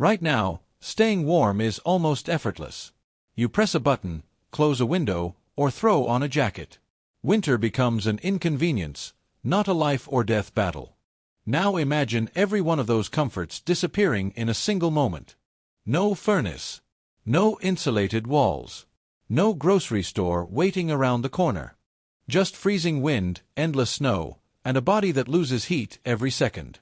Right now, staying warm is almost effortless. You press a button, close a window, or throw on a jacket. Winter becomes an inconvenience, not a life or death battle. Now imagine every one of those comforts disappearing in a single moment. No furnace. No insulated walls. No grocery store waiting around the corner. Just freezing wind, endless snow, and a body that loses heat every second.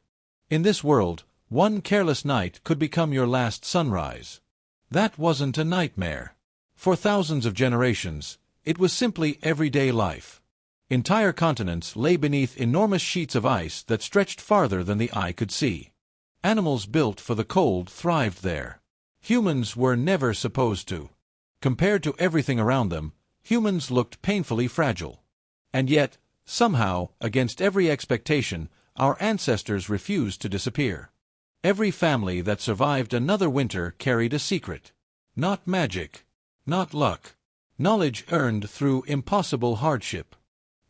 In this world, one careless night could become your last sunrise. That wasn't a nightmare. For thousands of generations, it was simply everyday life. Entire continents lay beneath enormous sheets of ice that stretched farther than the eye could see. Animals built for the cold thrived there. Humans were never supposed to. Compared to everything around them, humans looked painfully fragile. And yet, somehow, against every expectation, our ancestors refused to disappear. Every family that survived another winter carried a secret. Not magic. Not luck. Knowledge earned through impossible hardship.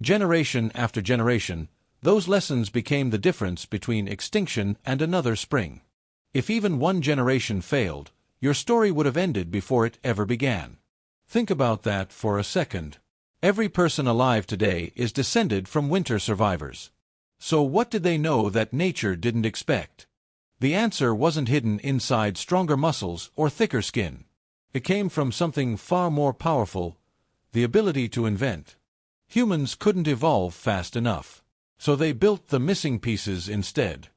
Generation after generation, those lessons became the difference between extinction and another spring. If even one generation failed, your story would have ended before it ever began. Think about that for a second. Every person alive today is descended from winter survivors. So what did they know that nature didn't expect? The answer wasn't hidden inside stronger muscles or thicker skin. It came from something far more powerful: the ability to invent. Humans couldn't evolve fast enough, so they built the missing pieces instead.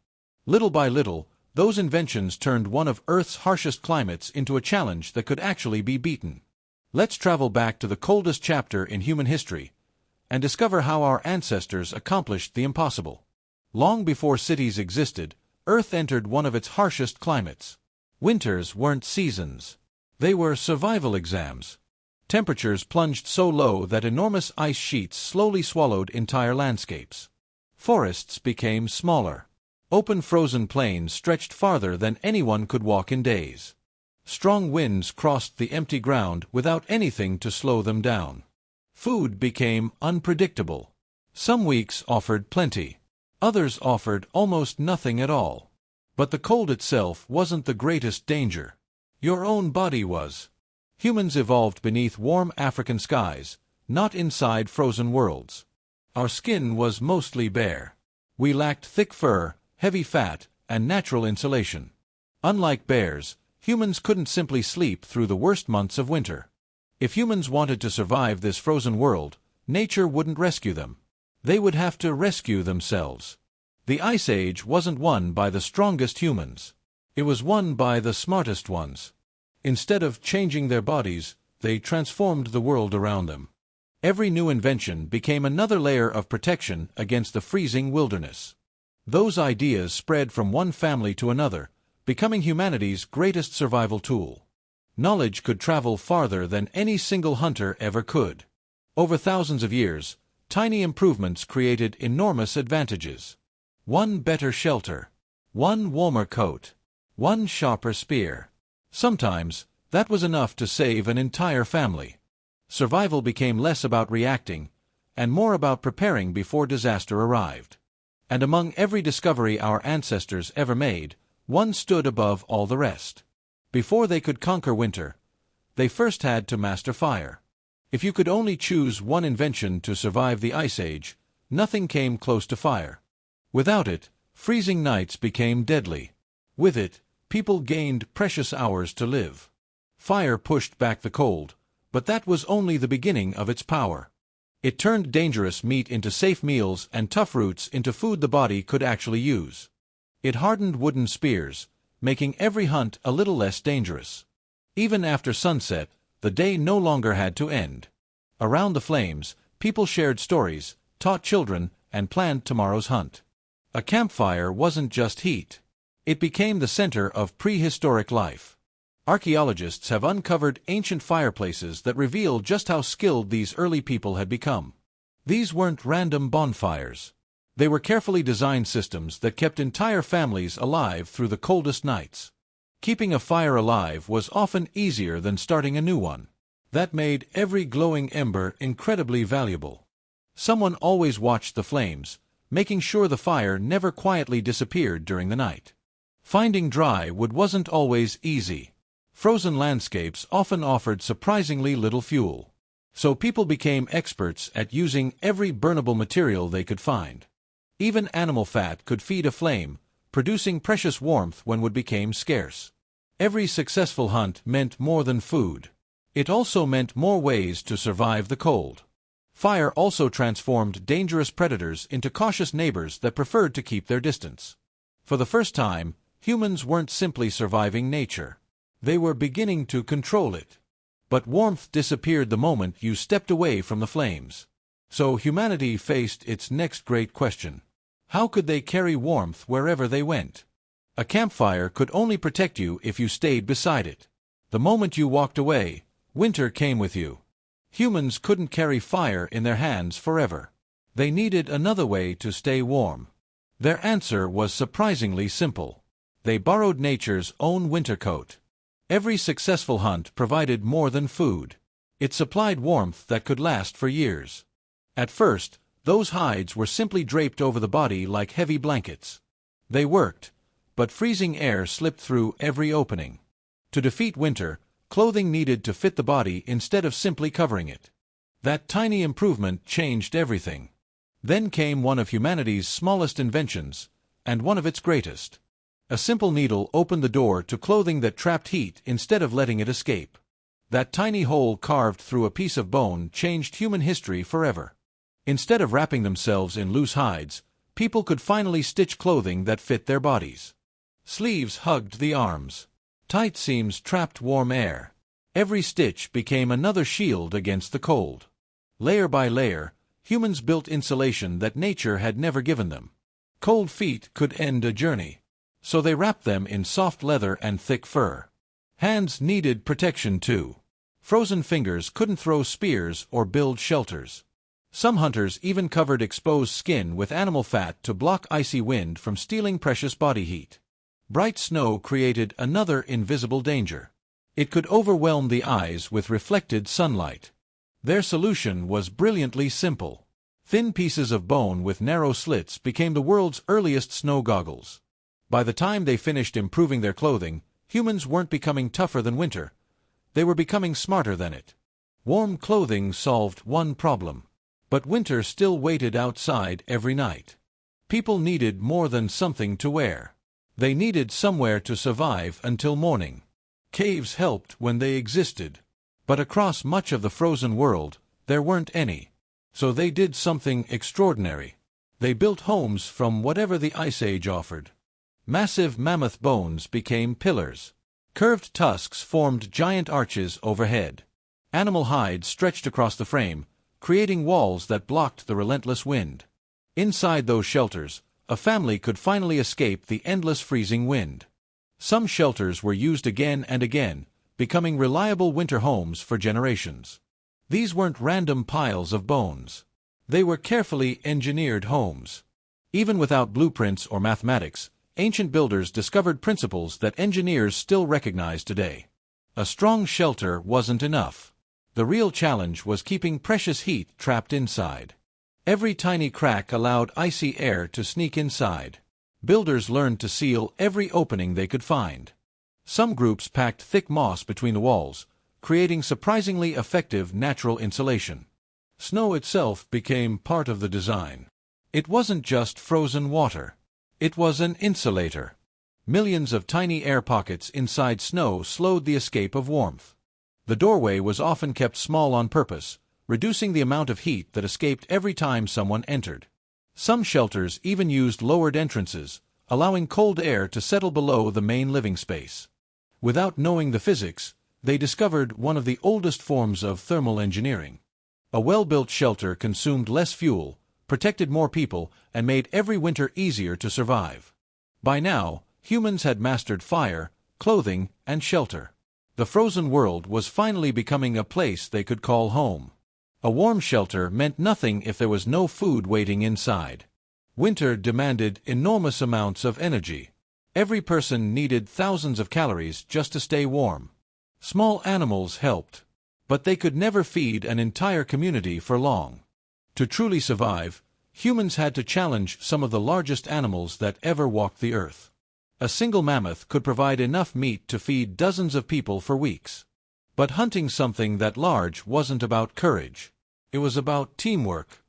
Little by little, those inventions turned one of Earth's harshest climates into a challenge that could actually be beaten. Let's travel back to the coldest chapter in human history and discover how our ancestors accomplished the impossible. Long before cities existed, Earth entered one of its harshest climates. Winters weren't seasons. They were survival exams. Temperatures plunged so low that enormous ice sheets slowly swallowed entire landscapes. Forests became smaller. Open frozen plains stretched farther than anyone could walk in days. Strong winds crossed the empty ground without anything to slow them down. Food became unpredictable. Some weeks offered plenty. Others offered almost nothing at all. But the cold itself wasn't the greatest danger. Your own body was. Humans evolved beneath warm African skies, not inside frozen worlds. Our skin was mostly bare. We lacked thick fur, heavy fat, and natural insulation. Unlike bears, humans couldn't simply sleep through the worst months of winter. If humans wanted to survive this frozen world, nature wouldn't rescue them. They would have to rescue themselves. The Ice Age wasn't won by the strongest humans. It was won by the smartest ones. Instead of changing their bodies, they transformed the world around them. Every new invention became another layer of protection against the freezing wilderness. Those ideas spread from one family to another, becoming humanity's greatest survival tool. Knowledge could travel farther than any single hunter ever could. Over thousands of years, tiny improvements created enormous advantages. One better shelter. One warmer coat. One sharper spear. Sometimes, that was enough to save an entire family. Survival became less about reacting, and more about preparing before disaster arrived. And among every discovery our ancestors ever made, one stood above all the rest. Before they could conquer winter, they first had to master fire. If you could only choose one invention to survive the Ice Age, nothing came close to fire. Without it, freezing nights became deadly. With it, people gained precious hours to live. Fire pushed back the cold, but that was only the beginning of its power. It turned dangerous meat into safe meals and tough roots into food the body could actually use. It hardened wooden spears, making every hunt a little less dangerous. Even after sunset, the day no longer had to end. Around the flames, people shared stories, taught children, and planned tomorrow's hunt. A campfire wasn't just heat. It became the center of prehistoric life. Archaeologists have uncovered ancient fireplaces that reveal just how skilled these early people had become. These weren't random bonfires. They were carefully designed systems that kept entire families alive through the coldest nights. Keeping a fire alive was often easier than starting a new one. That made every glowing ember incredibly valuable. Someone always watched the flames, making sure the fire never quietly disappeared during the night. Finding dry wood wasn't always easy. Frozen landscapes often offered surprisingly little fuel. So people became experts at using every burnable material they could find. Even animal fat could feed a flame, producing precious warmth when wood became scarce. Every successful hunt meant more than food. It also meant more ways to survive the cold. Fire also transformed dangerous predators into cautious neighbors that preferred to keep their distance. For the first time, humans weren't simply surviving nature. They were beginning to control it. But warmth disappeared the moment you stepped away from the flames. So humanity faced its next great question. How could they carry warmth wherever they went? A campfire could only protect you if you stayed beside it. The moment you walked away, winter came with you. Humans couldn't carry fire in their hands forever. They needed another way to stay warm. Their answer was surprisingly simple. They borrowed nature's own winter coat. Every successful hunt provided more than food. It supplied warmth that could last for years. At first, those hides were simply draped over the body like heavy blankets. They worked, but freezing air slipped through every opening. To defeat winter, clothing needed to fit the body instead of simply covering it. That tiny improvement changed everything. Then came one of humanity's smallest inventions, and one of its greatest. A simple needle opened the door to clothing that trapped heat instead of letting it escape. That tiny hole carved through a piece of bone changed human history forever. Instead of wrapping themselves in loose hides, people could finally stitch clothing that fit their bodies. Sleeves hugged the arms. Tight seams trapped warm air. Every stitch became another shield against the cold. Layer by layer, humans built insulation that nature had never given them. Cold feet could end a journey. So they wrapped them in soft leather and thick fur. Hands needed protection too. Frozen fingers couldn't throw spears or build shelters. Some hunters even covered exposed skin with animal fat to block icy wind from stealing precious body heat. Bright snow created another invisible danger. It could overwhelm the eyes with reflected sunlight. Their solution was brilliantly simple. Thin pieces of bone with narrow slits became the world's earliest snow goggles. By the time they finished improving their clothing, humans weren't becoming tougher than winter. They were becoming smarter than it. Warm clothing solved one problem. But winter still waited outside every night. People needed more than something to wear. They needed somewhere to survive until morning. Caves helped when they existed. But across much of the frozen world, there weren't any. So they did something extraordinary. They built homes from whatever the Ice Age offered. Massive mammoth bones became pillars. Curved tusks formed giant arches overhead. Animal hides stretched across the frame, creating walls that blocked the relentless wind. Inside those shelters, a family could finally escape the endless freezing wind. Some shelters were used again and again, becoming reliable winter homes for generations. These weren't random piles of bones. They were carefully engineered homes. Even without blueprints or mathematics, ancient builders discovered principles that engineers still recognize today. A strong shelter wasn't enough. The real challenge was keeping precious heat trapped inside. Every tiny crack allowed icy air to sneak inside. Builders learned to seal every opening they could find. Some groups packed thick moss between the walls, creating surprisingly effective natural insulation. Snow itself became part of the design. It wasn't just frozen water. It was an insulator. Millions of tiny air pockets inside snow slowed the escape of warmth. The doorway was often kept small on purpose, reducing the amount of heat that escaped every time someone entered. Some shelters even used lowered entrances, allowing cold air to settle below the main living space. Without knowing the physics, they discovered one of the oldest forms of thermal engineering. A well-built shelter consumed less fuel, protected more people, and made every winter easier to survive. By now, humans had mastered fire, clothing, and shelter. The frozen world was finally becoming a place they could call home. A warm shelter meant nothing if there was no food waiting inside. Winter demanded enormous amounts of energy. Every person needed thousands of calories just to stay warm. Small animals helped, but they could never feed an entire community for long. To truly survive, humans had to challenge some of the largest animals that ever walked the earth. A single mammoth could provide enough meat to feed dozens of people for weeks. But hunting something that large wasn't about courage. It was about teamwork.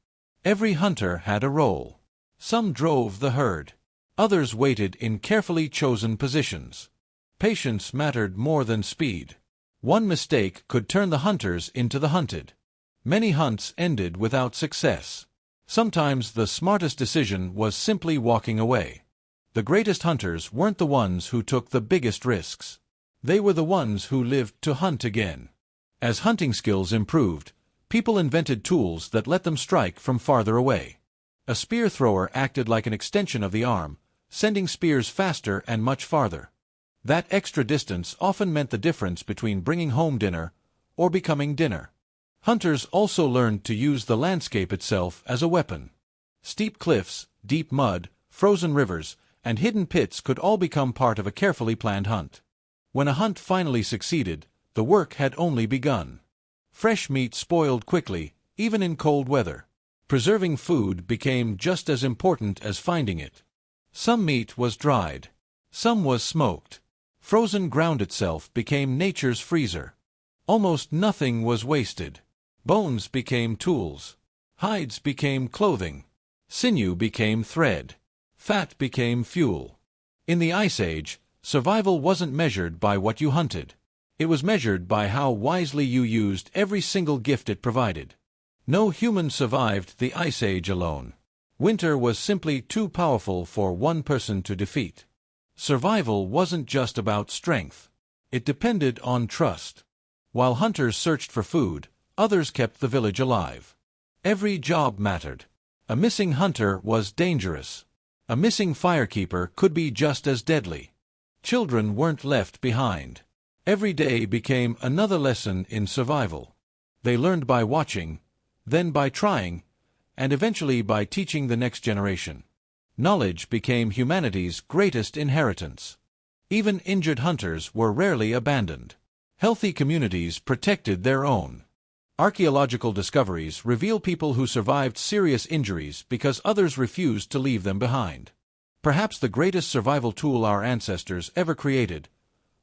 Every hunter had a role. Some drove the herd. Others waited in carefully chosen positions. Patience mattered more than speed. One mistake could turn the hunters into the hunted. Many hunts ended without success. Sometimes the smartest decision was simply walking away. The greatest hunters weren't the ones who took the biggest risks. They were the ones who lived to hunt again. As hunting skills improved, people invented tools that let them strike from farther away. A spear thrower acted like an extension of the arm, sending spears faster and much farther. That extra distance often meant the difference between bringing home dinner or becoming dinner. Hunters also learned to use the landscape itself as a weapon. Steep cliffs, deep mud, frozen rivers, and hidden pits could all become part of a carefully planned hunt. When a hunt finally succeeded, the work had only begun. Fresh meat spoiled quickly, even in cold weather. Preserving food became just as important as finding it. Some meat was dried. Some was smoked. Frozen ground itself became nature's freezer. Almost nothing was wasted. Bones became tools. Hides became clothing. Sinew became thread. Fat became fuel. In the Ice Age, survival wasn't measured by what you hunted. It was measured by how wisely you used every single gift it provided. No human survived the Ice Age alone. Winter was simply too powerful for one person to defeat. Survival wasn't just about strength. It depended on trust. While hunters searched for food, others kept the village alive. Every job mattered. A missing hunter was dangerous. A missing firekeeper could be just as deadly. Children weren't left behind. Every day became another lesson in survival. They learned by watching, then by trying, and eventually by teaching the next generation. Knowledge became humanity's greatest inheritance. Even injured hunters were rarely abandoned. Healthy communities protected their own. Archaeological discoveries reveal people who survived serious injuries because others refused to leave them behind. Perhaps the greatest survival tool our ancestors ever created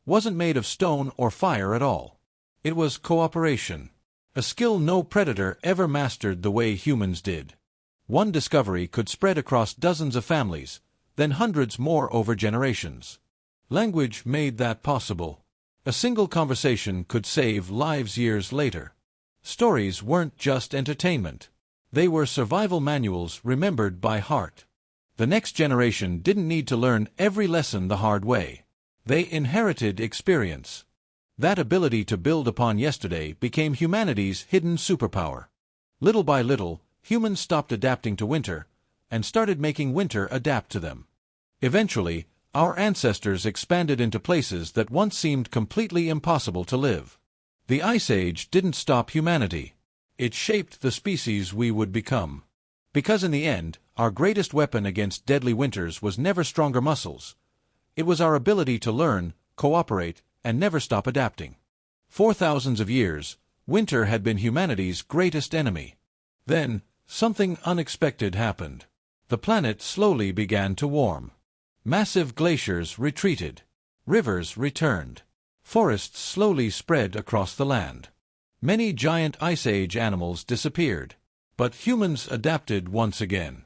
wasn't made of stone or fire at all. It was cooperation. A skill no predator ever mastered the way humans did. One discovery could spread across dozens of families, then hundreds more over generations. Language made that possible. A single conversation could save lives years later. Stories weren't just entertainment. They were survival manuals remembered by heart. The next generation didn't need to learn every lesson the hard way. They inherited experience. That ability to build upon yesterday became humanity's hidden superpower. Little by little, humans stopped adapting to winter and started making winter adapt to them. Eventually, our ancestors expanded into places that once seemed completely impossible to live. The Ice Age didn't stop humanity. It shaped the species we would become. Because in the end, our greatest weapon against deadly winters was never stronger muscles. It was our ability to learn, cooperate, and never stop adapting. For thousands of years, winter had been humanity's greatest enemy. Then, something unexpected happened. The planet slowly began to warm. Massive glaciers retreated. Rivers returned. Forests slowly spread across the land. Many giant Ice Age animals disappeared. But humans adapted once again.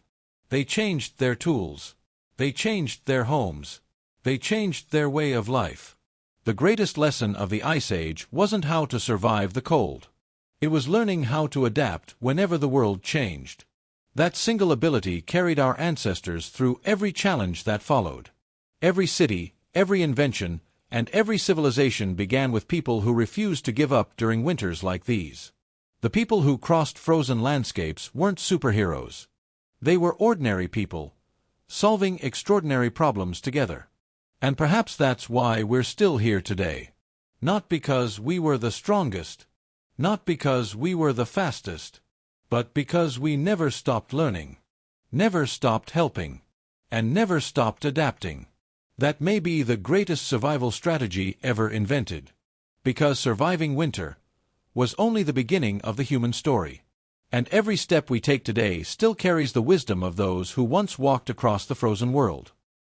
They changed their tools. They changed their homes. They changed their way of life. The greatest lesson of the Ice Age wasn't how to survive the cold. It was learning how to adapt whenever the world changed. That single ability carried our ancestors through every challenge that followed. Every city, every invention, and every civilization began with people who refused to give up during winters like these. The people who crossed frozen landscapes weren't superheroes. They were ordinary people, solving extraordinary problems together. And perhaps that's why we're still here today. Not because we were the strongest, not because we were the fastest, but because we never stopped learning, never stopped helping, and never stopped adapting. That may be the greatest survival strategy ever invented. Because surviving winter was only the beginning of the human story. And every step we take today still carries the wisdom of those who once walked across the frozen world.